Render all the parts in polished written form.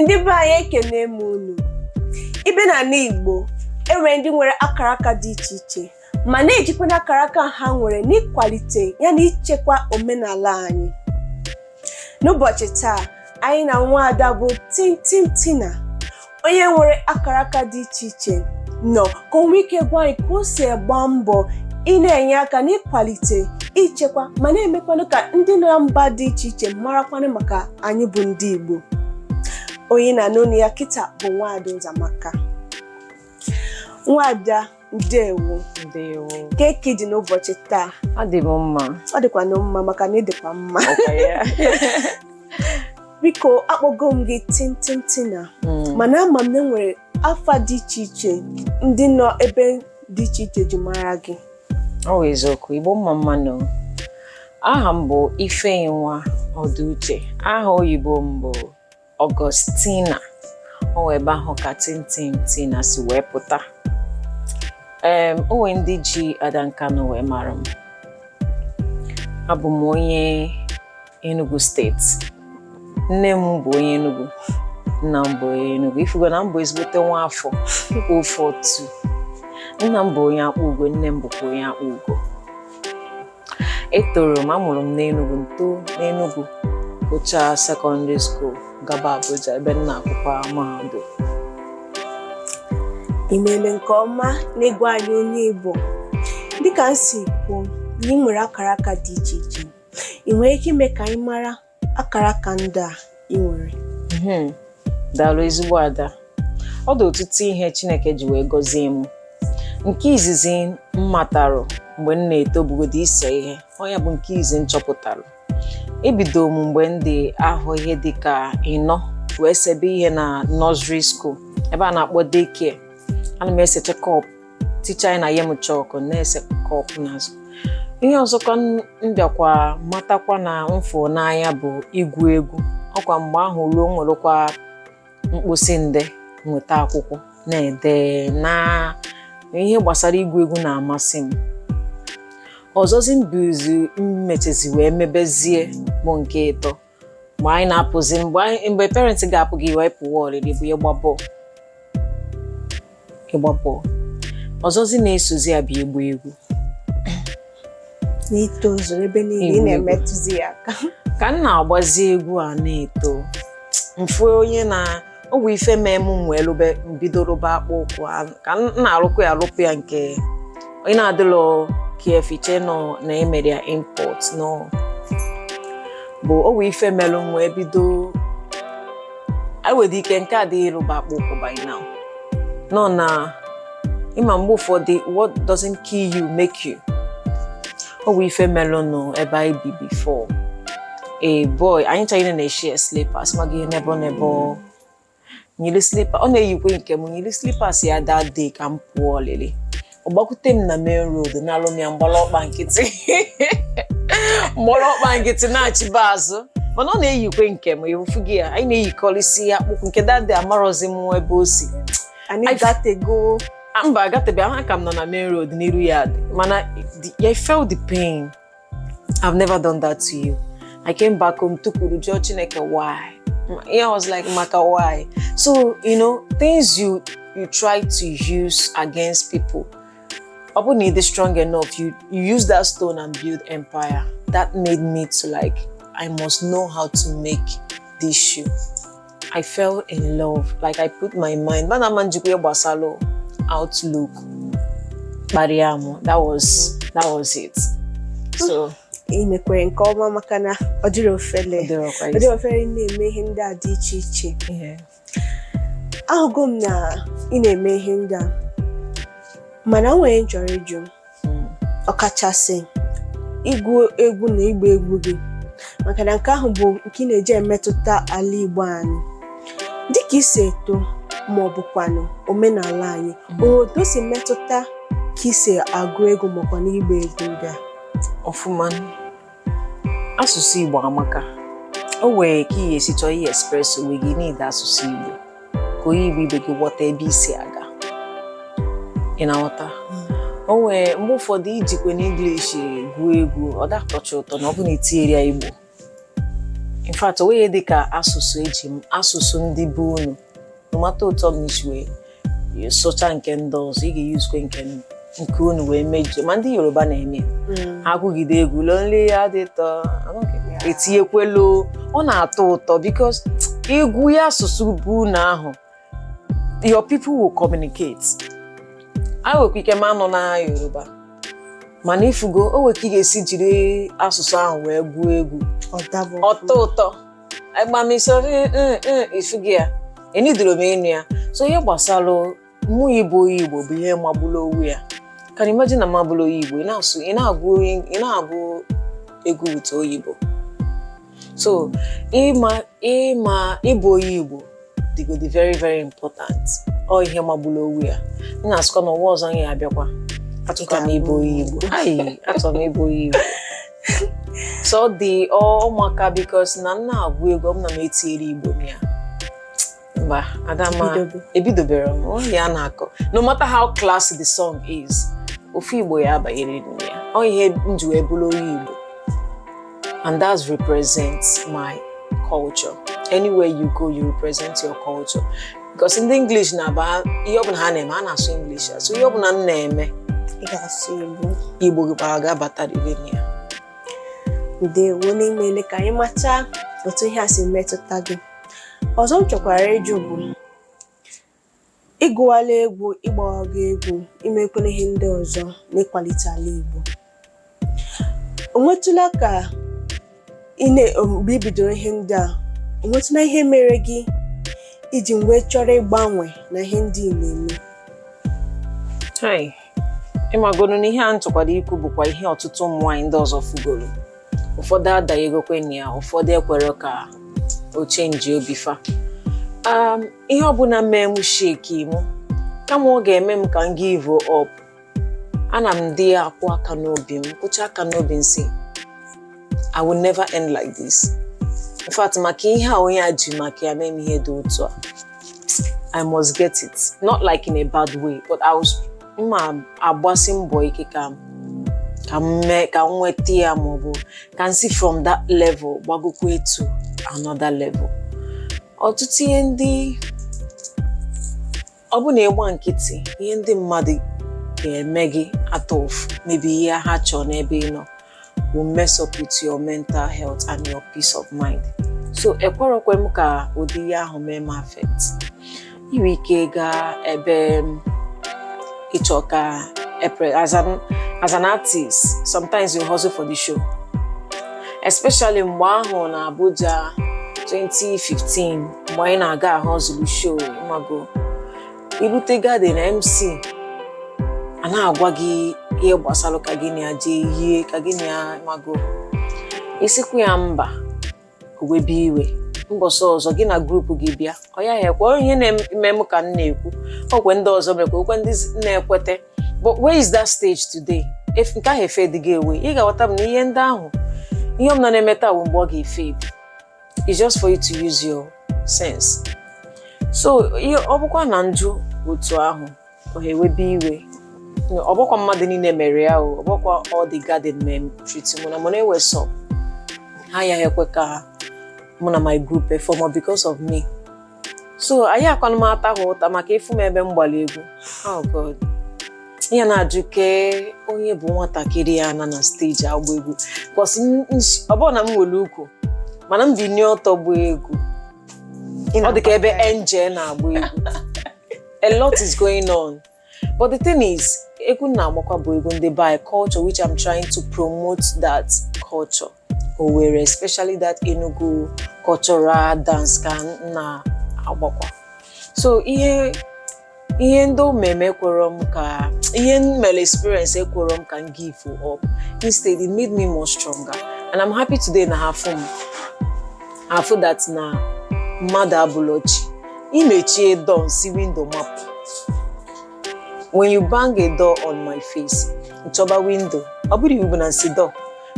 Ndị be anyị ekene m unu. Ibe na ala Igbo enwere ndị nwere akaraka dị iche iche ma na-ejikwa akaraka ha nwere n'ịkwalite ya na ichekwa omenala anyị. N'ụbọchị taa, anyị na nwaada bụ Tintimtina, onye nwere akaraka dị iche iche nọ ka o nwee ike gwa anyị ka o si agba mbọ ị na-enye aka n'ịkwalite, ichekwa ma na-emekwanụ ka ndị na mba dị iche iche marakwanụ maka anyị bụ ndị Igbo. Onye na-anụ ya kịta bụ nwaada Ụzọamaka. Nwaada, ndewo. Ndewo. Keki dị n'ụbọchị taa. Ọ dị m mma. Ọ dịkwa mma maka na ịdịkwa mma. Biko, akpọgo m gị Tintimtina, mana ama m na enwere afa dị iche iche ndị nọ ebe dị iche iche ji mara gị. Ọ bụ eziokwu, Igbo mma mmanụ. Aha m bụ Ifeyinwa Ọdụuche. Aha oyibo m bụ Augustina. O ebe ahụ ka Tintimtina si wee pụta. O nwere ndị ji Adankano wee mara m. Abụ m onye Enugu steeti. Nne m bụ onye Enugu. Nna m bụ onye Enugu. Ifugo na m bụ ezigbote nwa afọ ofe otu. Nna m bụ onye akpụ ugo, nne m bụkwa onye akpụ ugo. Etoro m, amụrụ m n'Enugu, nto n'Enugu, gụchaa secondary school, gaba Abuja ebe m na-akwụkwọ mahadum. Imele nke ọma n'ịgwa anyị onye Igbo. Dịka m si kwuo, ị nwere akaraka dị iche iche. Ị nwere ike ime ka anyị mara akaraka ndị a ị nwere? Daalụ ezigbo ada. Ọ dị ọtụtụ ihe Chineke ji wee gọzie m. Nke izizi m matarụ mgbe m na-eto bụgodị ise ihe. Onye bụ nke izizi m chọpụtara. Ebido m mgbe m dị ahụ ihe dịka 4 wee sebe ihe na nursery school ebe a na-akpọ daycare. Ana m esecha kọp, ticha anyị na yem chọkụ na-ese kọp n'azụ. Ihe ọzọkwa m bịakwa matakwa na mfụ n'anya bụ igwu egwu. Ọkwa mgbe ahụ ruo nwerekwa mkposi nde nweta akwụkwọ na-ede na ihe gbasara igwu egwu na-amasị m. Ọzọzi mbizi mmechezi wee mebezie bụ nke 3 mgbe anyị na-apụzi mgbe parents ga-apụ gị wee pụwa ọrịrị bụ ịgba bọọlụ. Ọzọzi na-esozi ya bụ ịgba egwu. N'itozu ebe niile ị na-emetụzi ya aka. Ka m na-agbazi egwu a na-eto, mfu onye na ọ bụ ife mee m nwee bido rụba akpụ ụkwụ ka m na-arụkwa ya arụpụ ya nke onye na-adịlọ kiefiche nọ na emere ya import nọ bụ ọ bụ ife melụ nwee bido ewede ike nke adịghị ịrụba akpụ ụkwụ by now. Nọ na ịma mgbe ụfọdụ what doesn't kill you make you. Ọ bụ ife melụ nọ ebe anyị bi before. A boy, anyị chọrọ na-eshare slippers ma gị nebo nyiri slippers. Ọ na-eyikwe nke m nyiri slippers ya that day ka m pụọ ọlịlị. Ọ gbakwute m na main road na-alụ m ya mgbalọkpa nkịtị na-achịba azụ. Mana ọ na-eyikwe nke m efufu gị ya. Anyị na-eyikọrịsị ya akpụkwụ nke that day amarozi m ebe o si. Anyị gatego. Mba, agatebe aha ka m nọ na main road n'iru ya dị. Mana I felt the pain. I've never done that to you. I came back home, tukuru jụọ Chineke why. I was like, Maka, why? So, things you try to use against people. Upon need is strong enough, you use that stone and build empire. That made me to like, I must know how to make this shoe. I fell in love. Like I put my mind, outlook, that was it. So imekwere nke ọma maka na ọ dịrị ofele na-eme ihe ndị a dị iche iche. Ahụgo m na ị na-eme ihe ndị a, mana nwere njọrọ ịjụ ọkachasị igwu egwu na ịgba egwu gị, maka na nke ahụ bụ nke ị na-eji emetụta ala Igbo anyị dịka isi eto ma ọ bụkwanụ omenala anyị. Otu si metụta ka isi agụ egwu makwa na ịgba egwu ndị a ọfụma. Asụsụ Igbo amaka. O wee ka ihe esi chọọ ihe express onwe gị n'ide asụsụ Igbo ka onye Igbo ibe gị ghọta ebe isi aga. Ị na-aghọta? O wee mgbe ụfọdụ ijikwe n'English gụọ egwu ọ datọcha ụtọ na ọ bụ na itinyere ya Igbo. in fact onwe dị ka asụsụ ndị be unu no matter ụtọ n'isi wee sụcha nke ndị ọzọ ị ga-eyuzukwe nke unu wee mejọ ma ndị Yoruba na-eme agụgide egwu lonely ya dị tọ etinyekwelo ọ na-atọ ụtọ because egwu ya asụsụ bụ unu ahụ your people will communicate. I nwekwa ike ma nọ na Yoruba mana ifugo o nwere ka ị ga-esi jiri asụsụ ahụ wee gụọ egwu ọtọ ụtọ agbamiso ifugo ya enidoro m enu ya so ihe gbasara mụ Igbo bụ ihe magbulu owu ya. Can you imagine na magbulu Igbo ị na-agụ egwu with oyibo so ịma ịbụ Igbo dị very very important ọ ihe magbulu owu ya. M na-asụkwa na ụwa ọzọ anyị abịakwa atụka m ịbụ Igbo atọ m ịbụ Igbo so dị ụmụaka because na nna agụ egwu ọ na m etinyere Igbo m ya mba adama ebidobere m onye a na-akọ no matter how classy the song is ofu Igbo ya abanyere ya ọ ihe nji wee bụrụ onye Igbo and that represents my culture. Anywhere you go you represent your culture because in the English na-aba ihe ọbụla ha na-eme a na-asụ English so ihe ọbụla m na-eme ị ga-asụ Igbo ga-abata ya. Ndewo n'ime ka anyị mata otu ihe a si metụta gị. Ọzọ m chọkwara ịjụ bụ ịgụwala egwu, ịgbawaga egwu, imekwala ihe ndị ọzọ n'ịkwalite ala Igbo. O nwetụla ka mgbe i bidoro ihe ndị a, o nwetụla ihe mere gị iji wee chọrọ ịgbanwe na ihe ndị ị na-eme? Ịmagoro na ihe a ntụkwara ikwu bụkwa ihe ọtụtụ ụmụ nwaanyị ndị ọzọ fugoro. Ụfọdụ adaghịgokwe na ya, ụfọdụ ekwere ka o chenji obi fa. Ihe ọbụla mee m sheki mụ kama ọ ga-eme m ka m give up. Ana m dị akwụ aka n'obi m, kwụcha aka n'obi m si I will never end like this. In fact, maka ihe a onye a ji maka ya mee m ihe dị otu a, I must get it. Not like in a bad way, but I was agbasi mbọ ike ka m nweta ya maọbụ ka m si from that level gbagokwe to another level. Ọtụtụ ihe ndị ọ bụ na ịgba nkịtị ihe ndị mmadụ ga-eme gị atọf maybe ihe ha chọrọ n'ebe ị nọ will mess up with your mental health and your peace of mind. So ekwerekwe m ka ụdị ihe ahụ mee m affect. Iwe ike gaa ebe ịchọ ka as an artist, sometimes you hustle for the show. Especially mgbe ahụ na Abuja 2015, mgbe anyị na-aga hustle show, ịmago irute garden MC a na-agwa gị ihe gbasara ka gị na-aje ihe ka gị na-amago isikwu ya mba owebi iwe mbọsọ ọzọ gị na grupu gị bịa ọ ya ekwe onye na-eme m ka m na-ekwu okwe ndị ọzọ mekwa okwe ndị na-ekwete but where is that stage today? If nke ahụ efedi gị ewe ị ga-aghọta m na ihe ndị ahụ ihe ọbụla na-emeta bụ mgbe ọ ga-efedi. It's just for you to use your sense. So ọ bụkwa na njụ otu ahụ ọ ewebi iwe ọ bụkwa mmadụ niile mere ya ọ bụkwa all the garden men treat mụ na mụ na-ewe sọ ha ya ekwe ka mụ na my group perform because of me. So anyị akwanụ m ata ha ụta maka ịfụ m ebe m gbara egwu. Oh God, ihe na-ajụ ke onye bụ nwatakịrị ya na stage agba egwu because ọ bụrụ na m nwere ukwu mana m bi n'ọtọ gba egwu ọ dị ka ebe angel na-agba egwu. A lot is going on. But the thing is, egwu na-agbakwa bụ egwu ndị by culture, which I'm trying to promote that culture. Owerri, especially that Enugu cultural dance ka na-agbakwa. So ihe ndị omeme ekwere m ka ihe mere experience ekwere m ka m give up. Instead, it made me more stronger. And I'm happy today na hafu that na mmadụ abụlọchi imechie door si window map. When you bang a door on my face, nchoba window, aburi you na si door,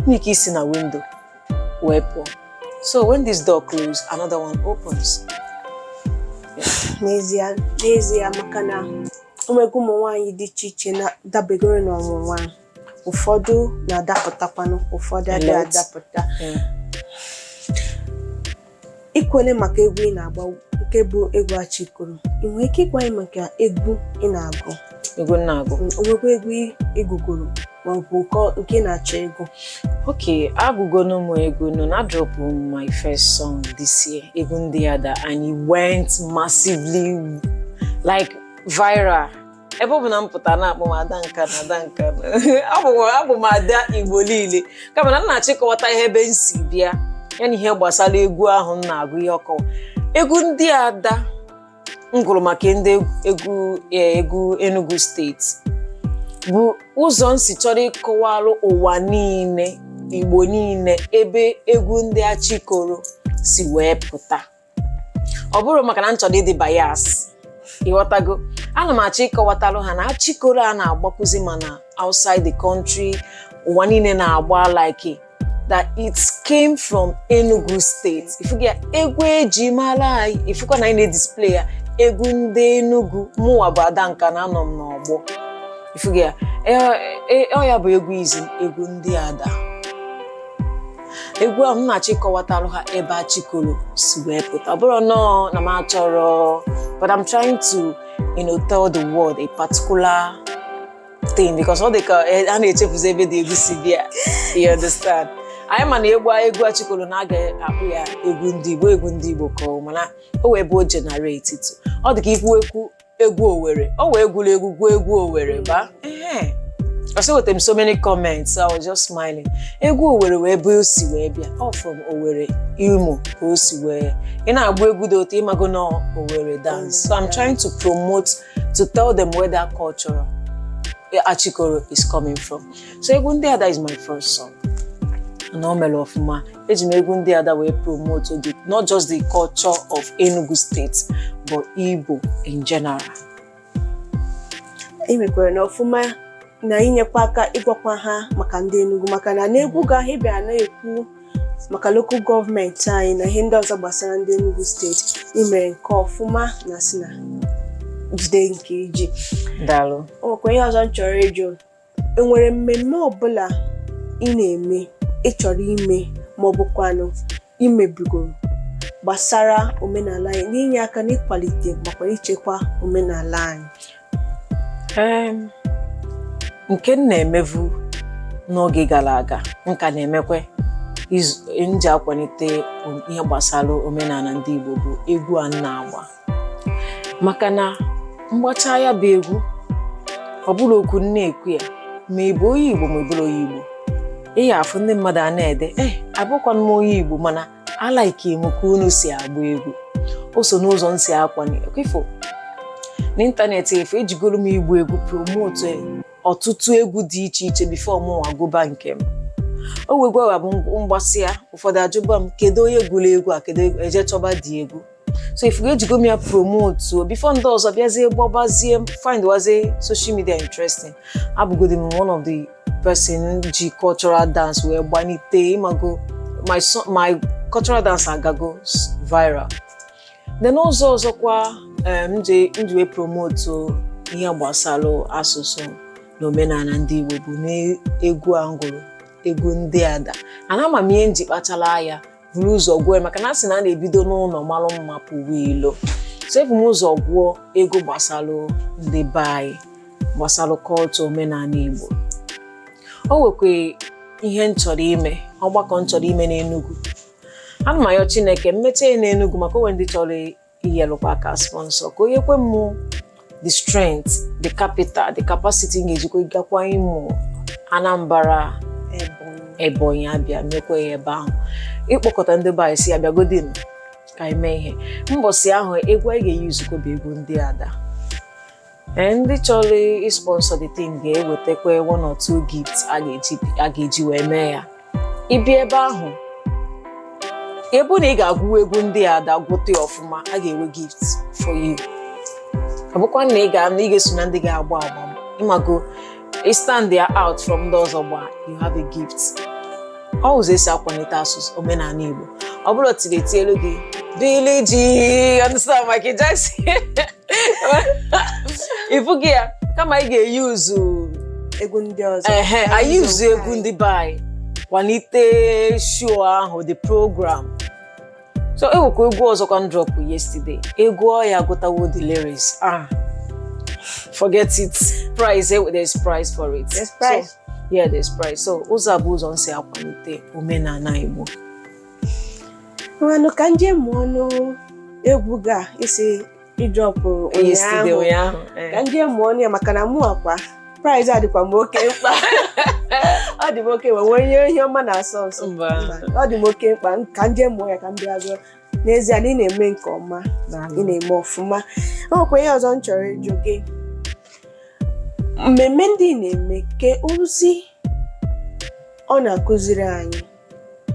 make isi na window, wepo. So when this door closes, another one opens. N'ezie maka na ụmụ nwaanyị dị iche iche na dabegoro n'ọnwụnwa. Ụfọdụ na-adapụtakwanụ, ụfọdụ adapụta. ikwene maka egwu ị na-agba nke bụ egwu achịkọrọ, ị nwere ike ịgwa anyị maka egwu ị na-agụ? Egwu na-agụ. Onwekwa egwu ịgụgoro ma ọ bụ nke na-achọ egwu? Okay, agụgonu m egwu no na drop my first song this year, egwu ndị Ada, and it went massively like viral. Ebe ọ bụ na m pụtara na-akpọ m ada nka na ada nka abụ m ada Igbo niile, kama na m na-achịkọta ihe ebe m si bịa ya na ihe gbasara egwu ahụ m na-agụ ihe ọkọwa. Egwu ndị Ada m gụrụ maka ndị egwu Enugu steeti bụ ụzọ m si chọrọ ịkọwalụ ụwa niile, Igbo niile, ebe egwu ndị achịkọrọ si wee pụta. Ọ bụrụ maka na m chọrọ ịdị bias, ịghọtago. Ana m achọ ịkọwatalụ ha na achịkọrọ a na-agbakwụzi mana outside the country, ụwa niile na-agba like that it came from Enugu State. Ifuga egwu eji mara anyị, ifukwa na anyị na-display ya egwu ndị Enugu, mụwa bụ ada nka na anọ m n'ọgbọ. Ifuga ya bụ egwu izi, egwu ndị Ada. Egwu ahụ m na-achọ ịkọwatalụ ha ebe achịkọrọ si wee pụta. Ọ bụrụ nọọ na m achọrọ, but I'm trying to, tell the world a particular thing because all the a na-echefuzi ebe dị egwu si bịa. You understand? Anyị ma na egwu achịkọrọ na-aga akpụ ya egwu ndị Igbo ka mana o wee bụ generate it. Ọ dị ka ikwu egwu Owerri, o wee egwu Owerri ba. I saw with them so many comments, I was just smiling. Egwu Owerri wee bụ osi wee bịa, all from Owerri, Imo ka osi wee. Ị na-agba egwu dị otu ịmago na Owerri dance. So I'm trying to promote, to tell them where that culture achịkọrọ is coming from. So egwu ndị Ada is my first song. And o mere ọfụma. Eji m egwu ndị Ada wee promote not just the culture of Enugu State, but Igbo in general. Ị mekwara na ọfụma na inyekwa aka ịgwakwa ha maka ndị Enugu, maka na n'egwu ga ha bịara na-ekwu maka local gọọmenti anyị na ihe ndị ọzọ gbasara ndị Enugu steeti. Imere nke ọfụma na si na jide nke iji. Daalụ. Ọkwa ihe ọzọ m chọrọ ịjụ, enwere mmemme ọbụla ị na-eme, ị chọrọ ime ma ọ bụkwanụ imebigoro gbasara omenala anyị n'inye aka n'ịkwalite makwa ichekwa omenala anyị? Nke m na-emevu n'oge gara aga, nka na-emekwe nji akwalite ihe gbasara omenala ndị Igbo bụ egwu a na-agba. Maka na mgbacha ya bụ egwu, ọ bụrụ okwu na-ekwu ya, ma ị bụ onye Igbo ma ị bụrụ onye Igbo, ị ga-afụ ndị mmadụ a na-ede abụkwana m onye Igbo mana alaike m ka unu si agba egwu. O so n'ụzọ m si akwalite ifo n'ịntanetị efu ejigoro m igbu egwu promote ọtụtụ egwu dị iche iche before m agụba nke m. O wegwa bụ mgbasị ya, ụfọdụ ajụba m kedu onye gwuru egwu a, kedu eje chọba dị egwu. So if you go me promote before ndị ọzọ bịazie gbabazie find wazie social media interesting, abụgodi m one of the person ji cultural dance wee gbanite ịmago my cultural dance agago viral. Then ọzọkwa nji wee promote ihe gbasara asụsụ na omenala ndị Igbo bụ n'egwu angụrụ, egwu ndị Ada. Ana ama m ihe nji kpachala anya buru ụzọ gwuo maka na asị na a na-ebido n'ụlọ malụ mma pụwa ilo. So ebu m ụzọ gwuo egwu gbasara ndị be anyị, gbasara culture omenala Igbo. O nwekwa ihe nchọrọ ime, ọgbakọ nchọrọ ime n'Enugu. Ana m ayọ Chineke mmeche n'Enugu maka onwe ndị chọrọ iyelụkwa aka sponsor ka onye kwe m the strength, the capital, the capacity ngejikwa gakwa Imo, Anambra, Ebonyi, Abia mekwa ya ebe ahụ. Ịkpọkọta ndị be anyị si abịagodin ka ime ihe. Mbọsị ahụ egwu anyị ga-eyuzukwa bụ egwu ndị Ada. Ndị chọrọ sponsor the thing ga-ewetakwa one or two gifts a ga-eji wee mee ya. Ịbịa ebe ahụ, ebe na ị ga-agụ egwu ndị Ada gwụte ọfụma, a ga-enwe gifts for you. Ọ bụkwa na ị ga-eso na ndị ga-agba agba. Ịmago stand there out from ndị ọzọ gba, you have a gift. Ọ ụzọ esi akwalite asụsụ omenala Igbo. Ọ bụrụ etielu gị Billie Jean, understand Michael Jackson. Ifu gị ya kama ị ga-eyuzu egwu ndị ọzọ. I use egwu ndị be anyị kwalite show ahụ, the program. So ewekwa egwu ọzọ kan drop yesterday. Egwu ọya gotawo the lyrics. Forget it. Price, there's price for it. There's price. So, yeah, there's price. So ụzọ abụ ụzọ nsị akwalite omenala Igbo. Mmanụ ka nje mụọ nụ egwu ga isi idrọpụ ụnyaahụ. Ka nje mụọ ya maka na mụ akwa price adịkwa m oke mkpa. Ọ dị m oke nwere ihe ọma na-asọ nsọ. Ọ dị m oke mkpa ka nje mụọ ya ka m bịa gụọ. N'ezie na ị na-eme nke ọma, ị na-eme ọfụma. Ọ nwekwa ihe ọzọ m chọrọ ịjụ gị. Mmemme ndị na-eme ke ozi ọ na-akụziri anyị,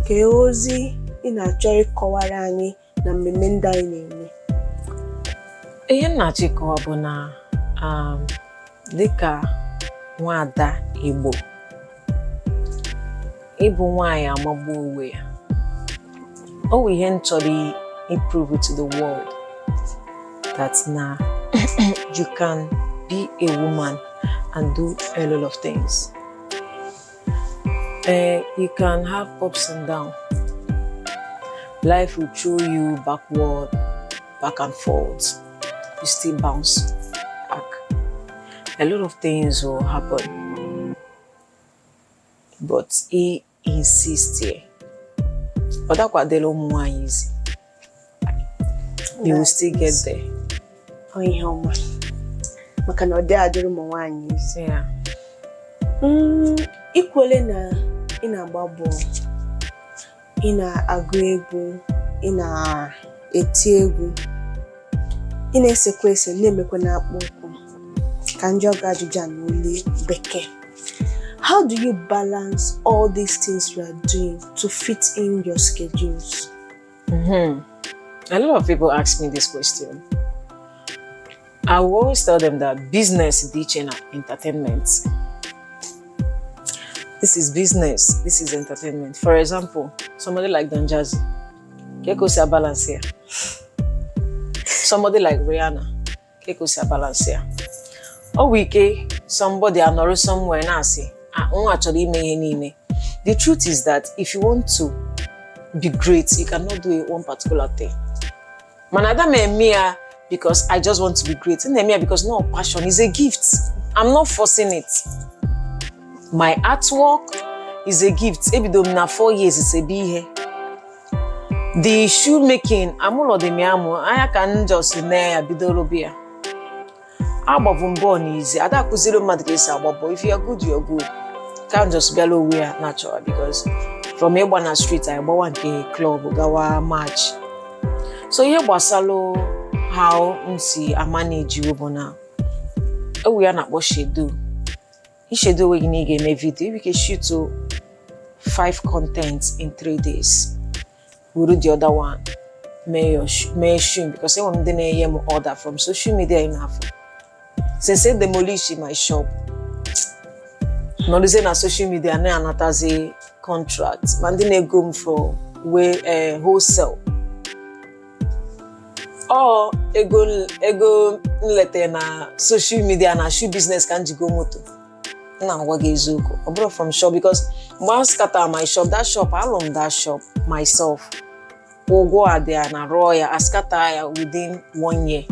ke ozi ị na-achọ ịkọwara anyị na mmemme ndị anyị na-eme. Ihe m na-achọ ịkọwa bụ na dịka nwaada Igbo, ịbụ nwaanyị amagbu onwe ya. Ọ bụ ihe m chọrọ prove to the world that na you can be a woman and do a lot of things. You can have ups and downs. Life will throw you backward, back and forth. You still bounce back. A lot of things will happen. But he insists here. But that's what they don't want easy. You will still get there. Oh, yeah, maka na ọ dị adịrị ụmụ nwaanyị isi. Yeah. Ikwele na ị na-agba bọọlụ, ị na-agụ egwu, ị na-eti egwu, ị na-esekwa ese, na-emekwa na-akpụ ụkwụ. Ka njọ ga ajụjụ n'olu bekee. How do you balance all these things you are doing to fit in your schedules? A lot of people ask me this question. I will always tell them that business is teaching entertainment. This is business, this is entertainment. For example, somebody like Don Jazzy, Kekosia balance here. Somebody like Rihanna, Kekosia balance here. Or somebody anọrọ somewhere na say, actually the truth is that if you want to be great, you cannot do one particular thing. Manada me because I just want to be great. Because no, passion is a gift. I'm not forcing it. My artwork is a gift. Even though na 4 years it's a be. The shoemaking, amulo de miamu, I can just near bidolo beer. Above born easy. Ada kuziro madresa ababo. If you are good, you are good. Can't just be low wear natural because from Ebwana Street I bought one club gawa match. So here wasalo how I manage you now. Oh, we are not what she do. You should do when you get a video. We can shoot to 5 contents in 3 days. We do the other one. May shoot because I want to order from social media enough. Since I demolish my shop, not using a social media na another contract. Man didn't go for wholesale. Or ego nlete na social media na shoe business kanji go moto. Na wage zuko. I brought from shop because once scatter my shop, that shop, I run that shop myself. We'll go out there na roya, I scatter within 1 year.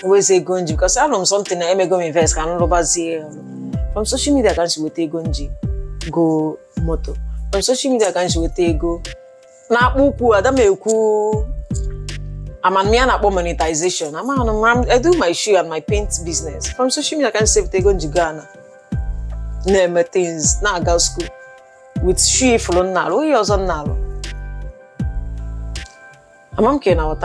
Always say gonji because I know something I may go invest can over from social media can she would gonji go moto. From social media can she would go na buku adameku. I'm an monetization. I do my shoe and my paint business. From social media, I can save take on Ghana. Name things. Now I go school with shoe for nalo. We also nalo. I'm okay now.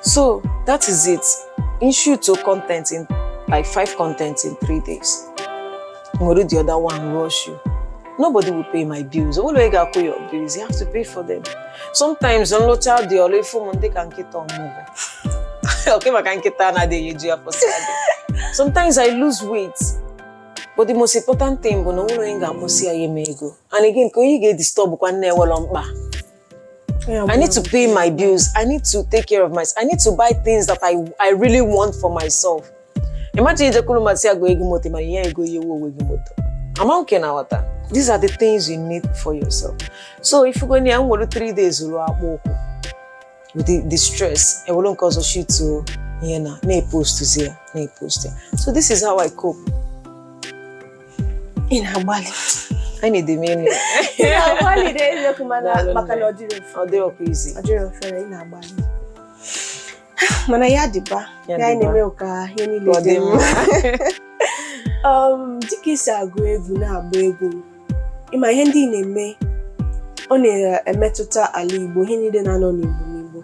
So that is it. In shoot to content in like 5 contents in 3 days. I'm gonna do the other one rush you. Nobody will pay my bills. All you gotta pay your bills. You have to pay for them. Sometimes on low child the only phone Monday can get on move. Okay, I can get on a day you do for Saturday. Sometimes I lose weight. But the most important thing, but no one ain't see a go. And again, can you get disturbed when never lumber? I need to pay my bills. I need to take care of myself. I need to buy things that I really want for myself. Imagine you go moto, man, yeah, go you moto. I'm okay now, These are the things you need for yourself. So if you go near 3 days with the stress, I will cause a shoot to post to there, post there. So this is how I cope. In Bali. I need the meaning. In Bali, there is a makano easy. In Bali. Mana ya diba. Ya neme oka yeni lede. Dịka isi agụ egwu na-agba egwu. Ịma ihe ndị na-eme ọ na-emetụta ala Igbo, ihe niile na-anọ n'Igbo.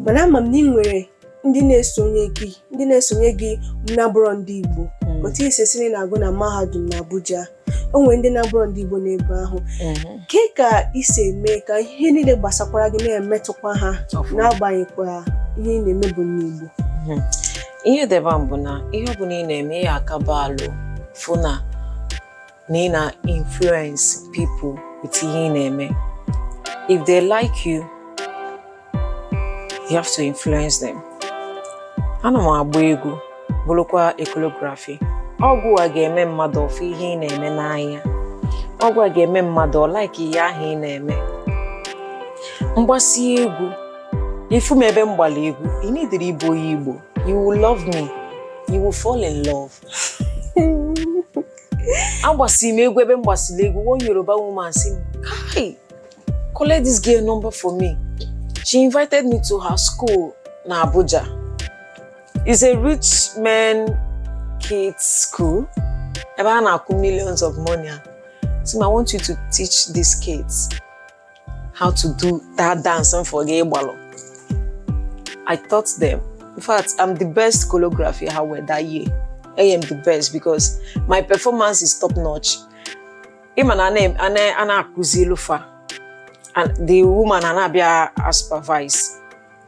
Mana ama m na ị nwere ndị na-esonye gị na-abụrọ ndị Igbo. Otu isi esi na-agụ na mahadum na Abuja. O nwere ndị na-abụrọ ndị Igbo n'ebe ahụ. Ke ka isi eme ka ihe niile gbasakwara gị na-emetụkwa ha n'agbanyeghịkwa ihe ị na-eme bụ n'Igbo? Ihe deba mbụ na ihe ọ bụla ị na-eme ya akaba alụ fụ na ị na-influence people with ihe ị na-eme. If they like you, you have to influence them. Ana m agba egwu bụrụkwa choreography. Ọgwụ a ga-eme mmadụ ọfụ ihe ị na-eme n'anya. Ọgwụ a ga-eme mmadụ ọ like ihe ahụ ị na-eme. Mgbasi egwu, ifu m ebe mgbali egwu, ị nidiri ịbụ onye Igbo. You will love me. You will fall in love. Agbasi m egwu ebe mgbasili egwu, one Yoruba woman say, "Kai, collect this girl number for me." She invited me to her school na Abuja. It's a rich man kids school. Ebe a na-akụ millions of money. So I want you to teach these kids how to do that dance and forget Igbalo. I taught them. In fact, I'm the best choreography however that year. I am the best because my performance is top notch. Even Anna Kuzilufa and the woman Anabia supervise.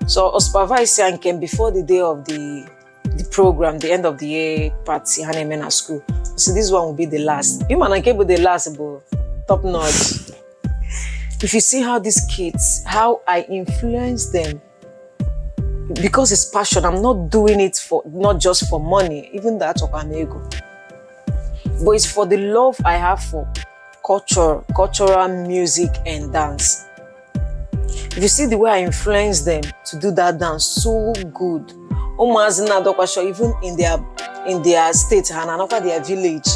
So supervise and came before the day of the program, the end of the year party, Hanemena school. So this one will be the last. Even I came with the last, but top notch. If you see how these kids, how I influence them, because it's passion, I'm not doing it for not just for money, even that of an ego, but it's for the love I have for cultural music and dance. If you see the way I influence them to do that dance so good, even in their state and their village,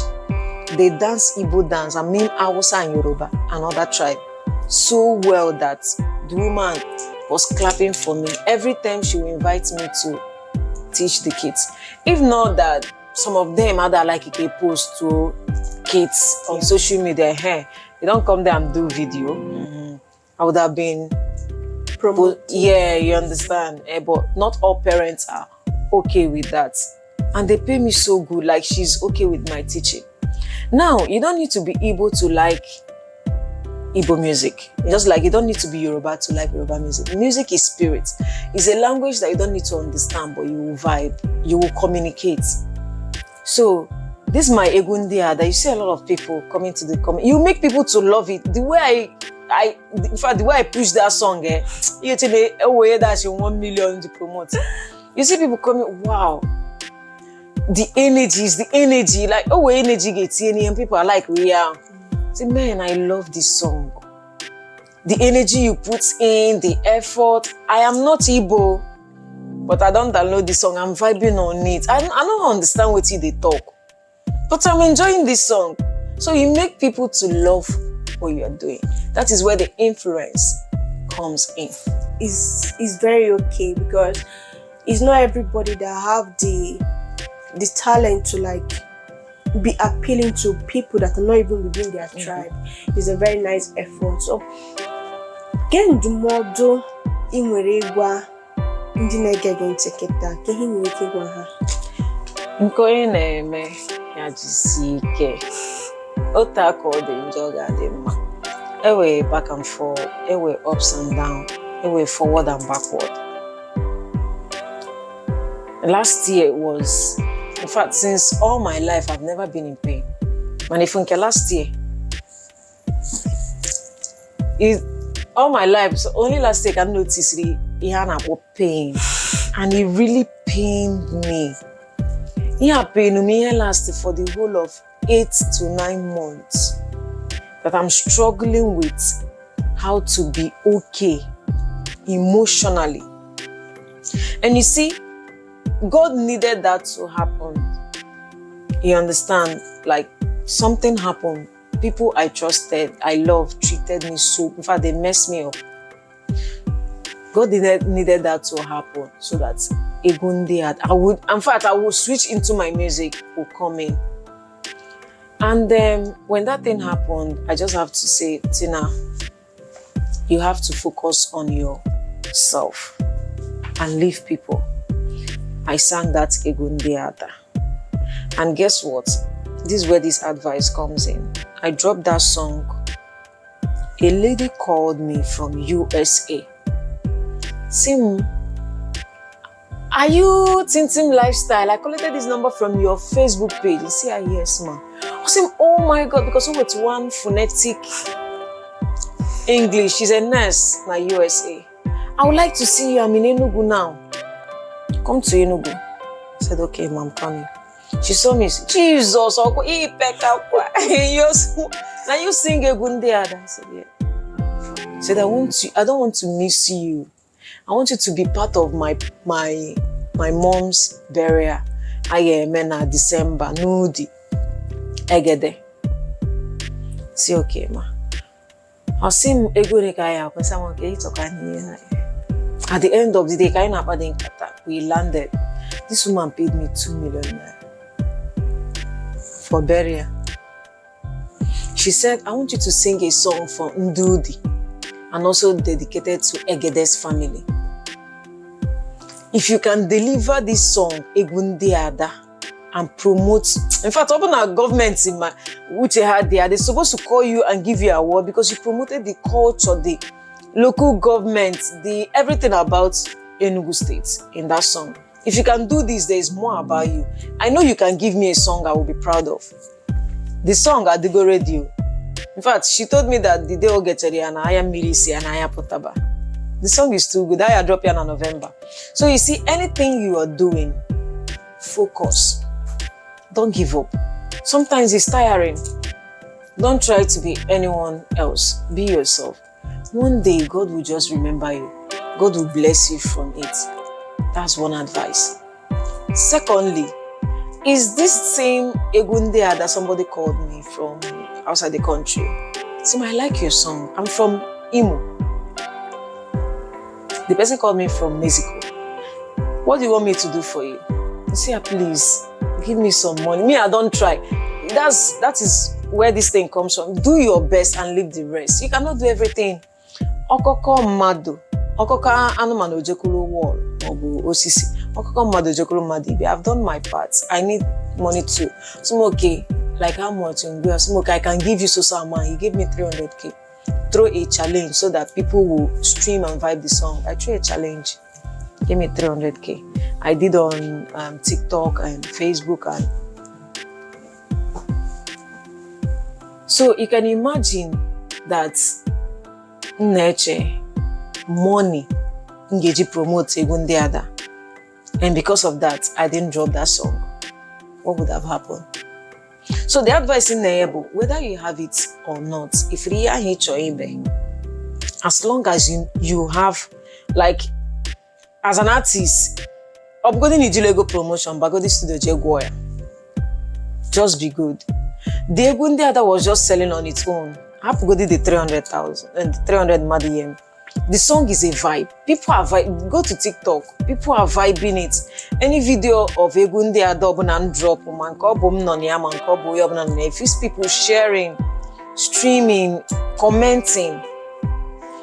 they dance Igbo dance. I mean Hausa and Yoruba, another tribe, so well that the woman was clapping for me every time she would invite me to teach the kids. If not that, some of them had like a post to kids on social media. Hey, they don't come there and do video. I would have been promoted. Yeah, you understand. But not all parents are okay with that. And they pay me so good, like she's okay with my teaching. Now, you don't need to be able to like Igbo music. Just like you don't need to be Yoruba to like Yoruba music. Music is spirit. It's a language that you don't need to understand, but you will vibe. You will communicate. So this is my Egundia that you see a lot of people coming to the comment. You make people to love it. The way in fact, the way I push that song, you tell me, oh, that's your 1 million to promote. You see people coming, wow. The energy, like, oh, energy gets in, and people are like, real. Say, man, I love this song. The energy you put in, the effort. I am not Igbo, but I don't download this song. I'm vibing on it. I don't understand what they talk, but I'm enjoying this song. So you make people to love what you are doing. That is where the influence comes in. It's very okay because it's not everybody that have the talent to like be appealing to people that are not even within their tribe. It's a very nice effort. So, get the model in wherever ndị na-ege ntị kịta ka ihe nwere ike gwa ha. Nke onye na-eme ya jisi ike. Otu aka ọ dị njọ ga-adị mma. Ewe back and forth, ewe ups and down, ewe forward and backward. Last year was, in fact, since all my life, I've never been in pain. And if last year, all my life, so only last year I noticed he had a pain, and it really pained me. He had pain me lasted for the whole of 8 to 9 months. that I'm struggling with how to be okay emotionally. And you see, God needed that to happen. You understand? Like, something happened. People I trusted, I loved, treated me so. In fact, they messed me up. God needed that to happen so that I would switch into my music, would come in. And then when that thing happened, I just have to say, Tina, you have to focus on yourself and leave people. I sang that Egundeada. And guess what? This is where this advice comes in. I dropped that song. A lady called me from USA. Sim, are you Tintimlifestyle? I collected this number from your Facebook page. You say, yes, ma. I said, oh my God, because it's one phonetic English. She's a nurse in the USA. I would like to see you. I'm in Enugu now. Come to Enugu. I said, okay, ma'am, coming. She saw me. Jesus, now you sing Egundeada. I said, yeah. She said, I don't want to miss you. I want you to be part of my mom's burial. I am December. Nudi. Egede. Say okay, ma. I see Egunekaya. At the end of the day, we landed. This woman paid me 2 million for burial. She said, I want you to sing a song for Ndudi and also dedicated to Egede's family. If you can deliver this song, Egundeada, and promote, in fact, open our government in which they had there, they're supposed to call you and give you an award because you promoted the culture, the local government, the everything about Enugu State in that song. If you can do this, there is more about you. I know you can give me a song I will be proud of. The song at the Go Radio. In fact, she told me that the day will get ready and I am Mirisi and I am Potaba. The song is too good. I drop in November. So you see, anything you are doing, focus. Don't give up. Sometimes it's tiring. Don't try to be anyone else. Be yourself. One day, God will just remember you. God will bless you from it. That's one advice. Secondly, is this same Egundeada that somebody called me from outside the country? See, I like your song. I'm from Imo. The person called me from Mexico. What do you want me to do for you? You say, please, give me some money. Me, I don't try. That is where this thing comes from. Do your best and leave the rest. You cannot do everything. Okoko mado. Okoko anumano jekulu wall. Obu osisi. Okoko mado jekulu madibi. I've done my part. I need money too. So okay, like how much? So okay, I can give you so amount. He gave me 300k. Throw a challenge so that people will stream and vibe the song. I threw a challenge. Give me 300k. I did on TikTok and Facebook and so you can imagine that money engage promote Egundeada, and because of that I didn't drop that song. What would have happened? So the advice in there, whether you have it or not, if you hit your ibe, as long as you have, like, as an artist, upgrading the Lego promotion, but go this studio Jaguar. Just be good. The Egundeada was just selling on its own. I have to go to the 300,000 and 300 Madiem. The song is a vibe. People are vibing. Go to TikTok. People are vibing it. Any video of Egundeada and drop, if it's people sharing, streaming, commenting.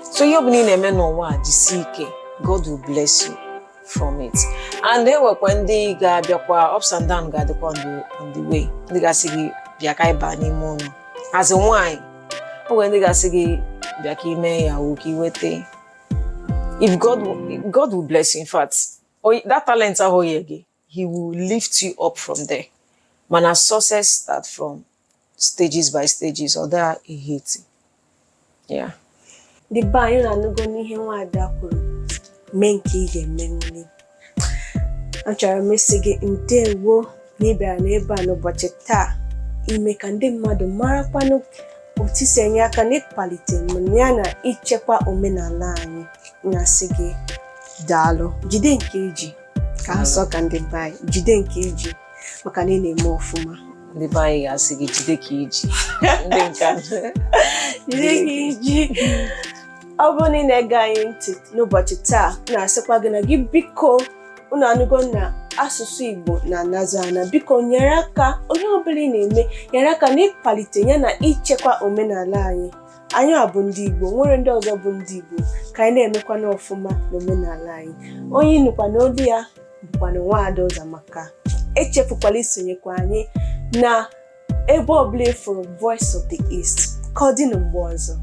So you're God will bless you from it. And then when they got ups and downs on the way, they got to as a wine. When they got to if God will bless you, in fact, that talent He will lift you up from there. Man, a success start from stages by stages, or there a hit. Yeah. The buyer and no go ni he wa da kuru menki ge menni. Achara mesige ndewo ni bia na eba no bocheta ime ka ndị mmadụ mara kwanu otu isi enye aka n'ịkwalite ya na ichekwa omenala anyị. Na-asị gị daalụ, jide nke iji ka nsọ ka ndị be anyị, jide nke iji maka na ị na-eme ọfụma. Ndị be anyị ga-asị gị jide ka iji. Ndị nka jide ka iji. Ọ bụrụ na ị na-ege anyị ntị n'ụbọchị taa, na-asịkwa gị na gị biko unu anụgo na asụsụ Igbo na-anazụ ana, biko nyere aka, onye ọbụla ị na-eme nyere aka n'ịkwalite ya na ichekwa omenala anyị. Anyị a bụ ndị Igbo, nwere ndị ọzọ bụ ndị Igbo, ka anyị na-emekwa n'ọfụma n'omenala anyị. Onye nụkwa n'olu ya bụkwa na Nwaada Ụzọamaka. Echefukwala isonyekwa anyị na ebe ọbụla ịfụrụ Voice of the East. Ka ọ dị na mgbe ọzọ.